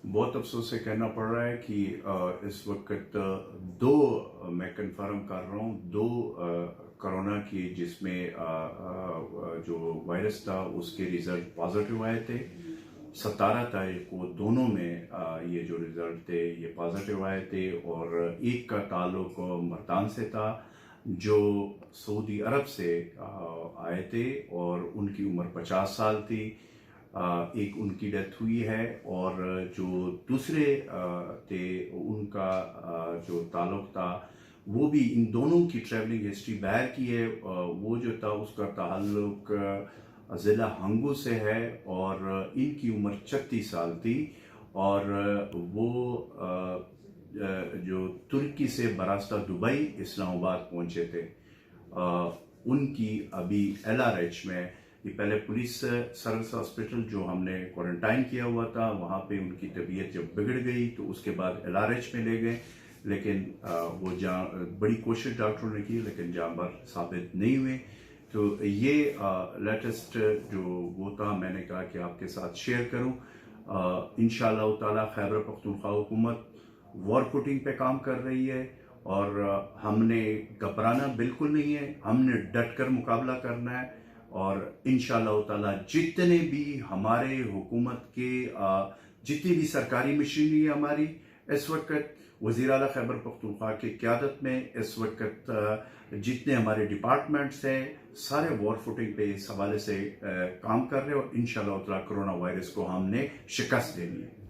बहुत अफसोस से कहना पड़ रहा है कि इस वक्त दो मैं कंफर्म कर रहा हूँ दो कोरोना की जिसमें जो वायरस था उसके रिजल्ट पॉजिटिव आए थे। 17 तारीख को दोनों में ये जो रिजल्ट थे ये पॉजिटिव आए थे और एक का ताल्लुक मर्दान से था जो सऊदी अरब से आए थे और उनकी उम्र 50 साल थी। एक उनकी डेथ हुई है और जो दूसरे थे उनका जो ताल्लुक था वो भी इन दोनों की ट्रैवलिंग हिस्ट्री बाहर की है। वो जो था उसका ताल्लुक ज़िला हंगू से है और इनकी उम्र 36 साल थी और वो जो तुर्की से बरास्ता दुबई इस्लामाबाद पहुंचे थे। उनकी अभी LRH में ये पहले पुलिस सर्विस हॉस्पिटल जो हमने क्वारंटाइन किया हुआ था वहाँ पे उनकी तबीयत जब बिगड़ गई तो उसके बाद LRH में ले गए, लेकिन वो बड़ी कोशिश डॉक्टरों ने की लेकिन जानबर साबित नहीं हुए। तो ये लेटेस्ट जो वो था मैंने कहा कि आपके साथ शेयर करूं। इंशाअल्लाह ताला खैबर पख्तूनख्वा हुकूमत वॉर फुटिंग पे काम कर रही है और हमने घबराना बिल्कुल नहीं है, हमने डट कर मुकाबला करना है और इंशाअल्लाह ताला जितने भी हमारे हुकूमत के जितनी भी सरकारी मशीनरी है हमारी इस वक्त वज़ीर आला खैबर पख्तूनख्वा की क़यादत में इस वक्त जितने हमारे डिपार्टमेंट्स हैं सारे वॉर फुटिंग पे इस हवाले से काम कर रहे हैं और इंशाअल्लाह ताला कोरोना वायरस को हमने शिकस्त देनी है।